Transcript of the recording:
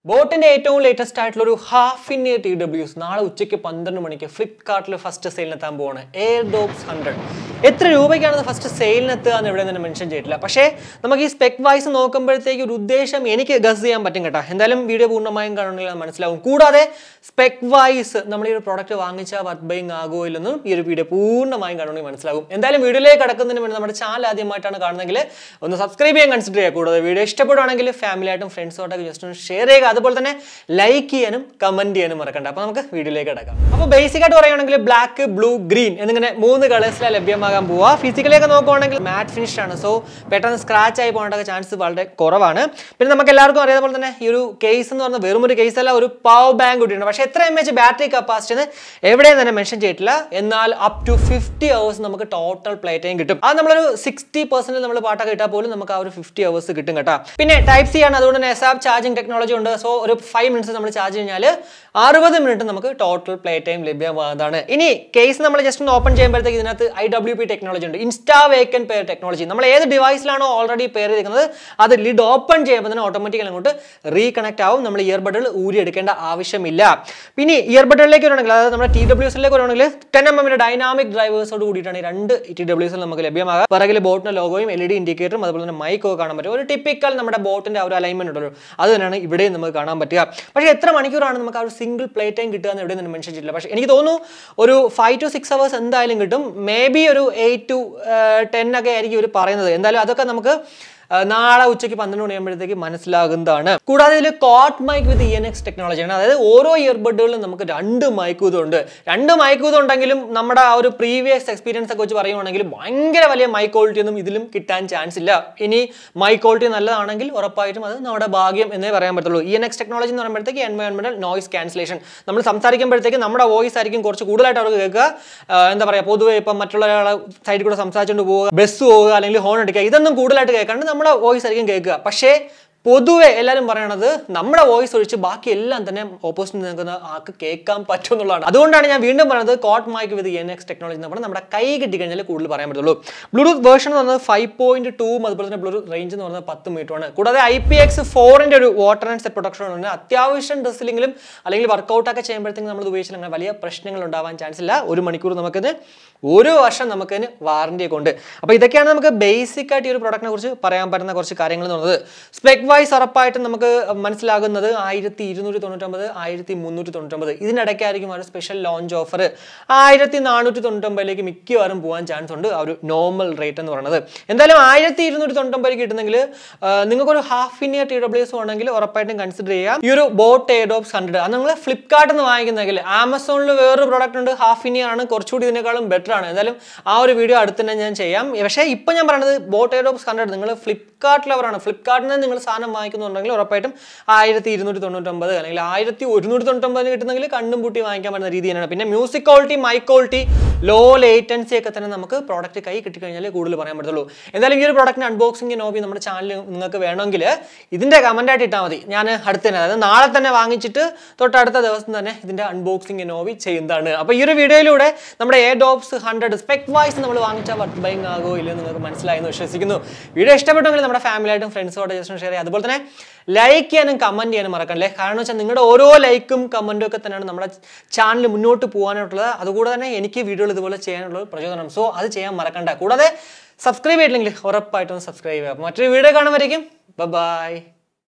ബോട്ടിന്റെ ഏറ്റവും ലേറ്റസ്റ്റ് ആയിട്ടുള്ള ഒരു ഹാഫ് ഇൻ ഇയർ TWS നാളെ ഉച്ചയ്ക്ക് 12 മണിക്ക് ഫ്ലിപ്കാർട്ടിൽ ഫസ്റ്റ് സെയിലിനെത്താൻ പോവാണ്. Airdopes 100. എത്ര രൂപയ്ക്കാണ് ഫസ്റ്റ് സെയിലിനെത്തുക എന്ന് ഇവിടെ തന്നെ മെൻഷൻ ചെയ്തിട്ടില്ല. പക്ഷേ നമുക്ക് ഈ സ്പെക് വൈസ് നോക്കുമ്പോഴത്തേക്ക് ഒരു ഉദ്ദേശം എനിക്ക് ഗസ് ചെയ്യാൻ പറ്റും കേട്ടോ. എന്തായാലും വീഡിയോ പൂർണ്ണമായും കാണണമെങ്കിൽ അത് മനസ്സിലാവും. കൂടാതെ സ്പെക് വൈസ് നമ്മൾ ഈ ഒരു പ്രോഡക്റ്റ് വാങ്ങിച്ചാൽ വർത്ത് ബൈങ് ആകുമോ ഇല്ലെന്നും ഈ ഒരു വീഡിയോ പൂർണ്ണമായും കാണണമെങ്കിൽ മനസ്സിലാവും. എന്തായാലും വീഡിയോയിലേക്ക് കടക്കുന്നതിന് വേണ്ടി നമ്മുടെ ചാനൽ ആദ്യമായിട്ടാണ് കാണുന്നതെങ്കിൽ ഒന്ന് സബ്സ്ക്രൈബ് ചെയ്യാൻ കൺസിഡർ ചെയ്യുക. കൂടാതെ വീഡിയോ ഇഷ്ടപ്പെടുകയാണെങ്കിൽ ഫാമിലിയായിട്ടും ഫ്രണ്ട്സുമായിട്ടൊക്കെ ജസ്റ്റ് ഒന്ന് ഷെയർ ചെയ്യുക. അതുപോലെ തന്നെ ലൈക്ക് ചെയ്യാനും കമന്റ് ചെയ്യാനും മറക്കണ്ട. അപ്പോൾ നമുക്ക് വീഡിയോയിലേക്ക് കിടക്കാം. അപ്പോൾ ബേസിക് ആയിട്ട് പറയുകയാണെങ്കിൽ ബ്ലാക്ക്, ബ്ലൂ, ഗ്രീൻ എന്നിങ്ങനെ 3 കളേഴ്സിലാണ് ലഭ്യമാകാൻ പോവുക. ഫിസിക്കലിയൊക്കെ നോക്കുകയാണെങ്കിൽ മാറ്റ് ഫിനിഷ് ആണ്. സോ പെട്ടെന്ന് സ്ക്രാച്ച് ആയി പോകേണ്ട ചാൻസ് വളരെ കുറവാണ്. പിന്നെ നമുക്ക് എല്ലാവർക്കും അറിയാതെ പോലെ തന്നെ ഈ ഒരു കേസ് എന്ന് പറഞ്ഞാൽ വെറും ഒരു കേസ് അല്ല, ഒരു പവർ ബാങ്ക് കൂടിയുണ്ട്. പക്ഷേ എത്ര mAh ബാറ്ററി കപ്പാസിറ്റി എന്ന് എവിടെയും തന്നെ മെൻഷൻ ചെയ്തിട്ടില്ല. എന്നാൽ അപ് ടു 50 hours നമുക്ക് ടോട്ടൽ പ്ലേ ടൈം കിട്ടും. അത് നമ്മളൊരു 60% നമ്മൾ പാട്ടൊക്കെ ഇട്ടാൽ പോലും നമുക്ക് ആ ഒരു 50 hours കിട്ടും കേട്ടോ. പിന്നെ ടൈപ്പ് സി ആണ്, അതുകൊണ്ട് തന്നെ SAP ചാർജിങ് ടെക്നോളജി ഉണ്ട്. സോ ഒരു 5 minutes നമ്മൾ ചാർജ് കഴിഞ്ഞാൽ 60 minute നമുക്ക് ടോട്ടൽ പ്ലേ ടൈം ലഭ്യമാകുന്നതാണ്. ഇനി കേസ് നമ്മൾ ജസ്റ്റ് ഒന്ന് ഓപ്പൺ ചെയ്യുമ്പോഴത്തേക്ക് ഇതിനകത്ത് IWP ടെക്നോളജി ഉണ്ട്, ഇൻസ്റ്റാ വേക്കൻറ്റ് പെയർ ടെക്നോളജി. നമ്മൾ ഏത് ഡിവൈസിലാണോ ഓൾറെഡി പെയർ ചെയ്തിരിക്കുന്നത് അത് ലിഡ് ഓപ്പൺ ചെയ്യുമ്പോൾ തന്നെ ഓട്ടോമാറ്റിക്കലി അങ്ങോട്ട് റീകണക്ട് ആവും. നമ്മൾ ഇയർബഡുകൾ ഊരി എടുക്കേണ്ട ആവശ്യമില്ല. പിന്നെ ഇയർബഡുകളിലേക്ക് വരണമെങ്കിൽ, അതായത് നമ്മുടെ TWSലേക്ക് വരണമെങ്കിൽ 10mm ഡൈനാമിക് ഡ്രൈവേഴ്സോട് കൂടിയിട്ടാണ് ഈ 2 TWS നമുക്ക് ലഭ്യമാകുക. പിറകിൽ ബോട്ടിന്റെ ലോഗോയും LED ഇൻഡിക്കേറ്ററും അതുപോലെ തന്നെ മൈക്കും ഒക്കെ കാണാൻ പറ്റും. ഒരു ടിപ്പിക്കൽ നമ്മുടെ ബോട്ടിന്റെ ഒരു അലൈൻമെന്റ് ഉണ്ടല്ലോ, അത് തന്നെയാണ് ഇവിടെയും നമുക്ക് കാണാൻ പറ്റുക. പക്ഷേ എത്ര മണിക്കൂറാണ് നമുക്ക് ആ ഒരു സിംഗിൾ പ്ലേ ടൈം കിട്ടുക എന്ന് എവിടെയും മെൻഷൻ ചെയ്തിട്ടില്ല. പക്ഷേ എനിക്ക് തോന്നുന്നു ഒരു 5 to 6 hours എന്തായാലും കിട്ടും. മേ ബി ഒരു 8 to 10 ഒക്കെ ആയിരിക്കും ഇവർ പറയുന്നത്. എന്തായാലും അതൊക്കെ നമുക്ക് നാളെ ഉച്ചയ്ക്ക് 12 മണിയാകുമ്പോഴത്തേക്ക് മനസ്സിലാകുന്നതാണ്. കൂടാതെ ഇതിൽ കോട്ട് മൈക്ക് വിത്ത് ENX ടെക്നോളജിയാണ്. അതായത് ഓരോ ഇയർബഡുകളിലും നമുക്ക് 2 മൈക്ക് ഇതുണ്ട്. 2 മൈക്ക് ഇതുണ്ടെങ്കിലും നമ്മുടെ ആ ഒരു പ്രീവിയസ് എക്സ്പീരിയൻസ് ഒക്കെ വെച്ച് പറയുവാണെങ്കിൽ ഭയങ്കര വലിയ മൈക്ക് ക്വാളിറ്റി ഒന്നും ഇതിലും കിട്ടാൻ ചാൻസ് ഇല്ല. ഇനി മൈക്ക് ക്വാളിറ്റി നല്ലതാണെങ്കിൽ ഉറപ്പായിട്ടും അത് നമ്മുടെ ഭാഗ്യം എന്നേ പറയാൻ പറ്റുള്ളൂ. ENX ടെക്നോളജി എന്ന് പറയുമ്പോഴത്തേക്ക് എൻവയോൺമെന്റൽ നോയ്സ് ക്യാൻസലേഷൻ. നമ്മൾ സംസാരിക്കുമ്പോഴത്തേക്ക് നമ്മുടെ വോയിസ് ആയിരിക്കും കുറച്ച് കൂടുതലായിട്ട് അവർക്ക് കേൾക്കുക. എന്താ പറയുക, പൊതുവെ ഇപ്പം മറ്റുള്ള ഒരാളെ സൈഡിൽ കൂടെ സംസാരിച്ചുകൊണ്ട് പോവുക, ബസ് പോവുക, അല്ലെങ്കിൽ ഹോൺ അടിക്കുക, ഇതൊന്നും കൂടുതലായിട്ട് കേൾക്കാണ്ട് നമ്മുടെ വോയിസ് ആയിരിക്കും കേൾക്കുക. പക്ഷേ പൊതുവെ എല്ലാവരും പറയണത് നമ്മുടെ വോയിസ് ഒഴിച്ച് ബാക്കി എല്ലാം തന്നെ ഓപ്പോസിറ്റ് നിൽക്കുന്ന ആൾക്ക് കേൾക്കാൻ പറ്റും എന്നുള്ളതാണ്. അതുകൊണ്ടാണ് ഞാൻ വീണ്ടും പറയുന്നത് കോട്ട് മൈക്ക് വിത്ത് ENX ടെക്നോളജി എന്ന് പറഞ്ഞാൽ നമ്മുടെ കൈ കിട്ടിക്കഴിഞ്ഞാൽ കൂടുതൽ പറയാൻ പറ്റുള്ളൂ. ബ്ലൂടൂത്ത് വേർഷൻ എന്ന് പറഞ്ഞത് 5.2 അതുപോലെ തന്നെ ബ്ലൂടൂത്ത് റേഞ്ച് എന്ന് പറയുന്നത് 10 മീറ്ററാണ്. കൂടാതെ IPX4 ഒരു വാട്ടർ ആൻഡ് സെറ്റ് പ്രൊട്ടക്ഷൻ ഉണ്ട്. അത്യാവശ്യം ഡ്രസ്സിലെങ്കിലും അല്ലെങ്കിൽ വർക്കൗട്ടൊക്കെ ചെയ്യുമ്പോഴത്തേക്കും നമ്മൾ ഉപയോഗിച്ചാൽ അങ്ങനെ വലിയ പ്രശ്നങ്ങൾ ഉണ്ടാവാൻ ചാൻസ് ഇല്ല. 1 മണിക്കൂർ നമുക്കിത്, 1 വർഷം നമുക്കതിന് വാറന്റി ഒക്കെ ഉണ്ട്. അപ്പോൾ ഇതൊക്കെയാണ് നമുക്ക് ബേസിക് ആയിട്ട് ഈ ഒരു പ്രോഡക്റ്റിനെ കുറിച്ച് പറയാൻ പറ്റുന്ന കുറച്ച് കാര്യങ്ങൾ എന്ന് പറയുന്നത്. സ്പെക് വൈസ് ഉറപ്പായിട്ടും നമുക്ക് മനസ്സിലാകുന്നത് 1299, 1399 ഇതിനിടയ്ക്കായിരിക്കും ഒരു സ്പെഷ്യൽ ലോഞ്ച് ഓഫർ 1499 മിക്കവാറും പോകാൻ ചാൻസ് ഉണ്ട്. ആ ഒരു നോർമൽ റേറ്റ് എന്ന് പറയുന്നത്. എന്തായാലും 1299 കിട്ടുന്നെങ്കിൽ നിങ്ങൾക്കൊരു ഹാഫ് ഇൻ ഇയർ TWS ആണെങ്കിൽ ഉറപ്പായിട്ടും കൺസിഡർ ചെയ്യാം. ഈ ഒരു ബോട്ട് Airdopes 100 അത് നിങ്ങൾ ഫ്ലിപ്കാർട്ടിൽ നിന്ന് വാങ്ങിക്കുന്നെങ്കിൽ, ആമസോണിൽ വേറൊരു പ്രോഡക്റ്റ് ഉണ്ട് ഹാഫ് ഇൻ ഇയർ ആണ്, കുറച്ചുകൂടി ഇതിനേക്കാളും ബെറ്റർ ആണ്. എന്തായാലും ആ ഒരു വീഡിയോ അടുത്ത് തന്നെ ഞാൻ ചെയ്യാം. പക്ഷേ ഇപ്പം ഞാൻ പറയുന്നത് ബോട്ട് Airdopes 100 നിങ്ങൾ ഫ്ലിപ്കാർട്ടിലവരാണ്, ഫ്ലിപ്കാർട്ടിൽ നിന്ന് നിങ്ങൾ സാധനം വാങ്ങിക്കുന്നുണ്ടെങ്കിൽ ഉറപ്പായിട്ടും 1299 അല്ലെങ്കിൽ 1199 കിട്ടുന്നെങ്കിൽ കണ്ണും പൂട്ടി വാങ്ങിക്കാൻ പറ്റുന്ന രീതിയാണ്. പിന്നെ music quality, mic quality, low latency ഒക്കെ തന്നെ നമുക്ക് പ്രോഡക്റ്റ് കൈ കിട്ടിക്കഴിഞ്ഞാൽ കൂടുതൽ പറയാൻ പറ്റുള്ളൂ. എന്തായാലും ഈ ഒരു പ്രോഡക്റ്റിന് അൺബോക്സിംഗ് നോബി നമ്മുടെ ചാനലിൽ നിങ്ങൾക്ക് വേണമെങ്കിൽ ഇതിൻ്റെ കമൻറ്റായിട്ട് ഇട്ടാൽ മതി. ഞാൻ അടുത്ത് തന്നെ, അതായത് നാളെ തന്നെ വാങ്ങിച്ചിട്ട് തൊട്ടടുത്ത ദിവസം തന്നെ ഇതിൻ്റെ അൺബോക്സിംഗ് നോബി ചെയ്യുന്നതാണ്. അപ്പോൾ ഈ ഒരു വീഡിയോയിലൂടെ നമ്മുടെ Airdopes 100 സ്പെക് വൈസ് നമ്മൾ വാങ്ങിച്ചാൽ വർത്ത് ബൈങ് ആകുമോ ഇല്ലെന്ന് നിങ്ങൾക്ക് മനസ്സിലായെന്ന് വിശ്വസിക്കുന്നു. വീഡിയോ ഇഷ്ടപ്പെട്ടെങ്കിൽ നമ്മുടെ ഫാമിലിയായിട്ടും ഫ്രണ്ട്സുമായിട്ട് ജസ്റ്റ് ഷെയർ ചെയ്യുക. അതുപോലെ തന്നെ ലൈക്ക് ചെയ്യാനും കമന്റ് ചെയ്യാനും മറക്കല്ലേ. കാരണം വെച്ചാൽ നിങ്ങളുടെ ഓരോ ലൈക്കും കമന്റും ഒക്കെ തന്നെയാണ് നമ്മുടെ ചാനൽ മുന്നോട്ട് പോകാനായിട്ടുള്ളത്. അതുകൂടെ തന്നെ എനിക്ക് വീഡിയോകൾ ഇതുപോലെ ചെയ്യാനുള്ള പ്രചോദനം. സോ അത് ചെയ്യാൻ മറക്കണ്ട. കൂടാതെ സബ്സ്ക്രൈബ് ചെയ്തില്ലെങ്കിൽ ഉറപ്പായിട്ടും സബ്സ്ക്രൈബ് ചെയ്യുക. മറ്റൊരു വീഡിയോ കാണുമ്പോഴേക്കും ബൈ.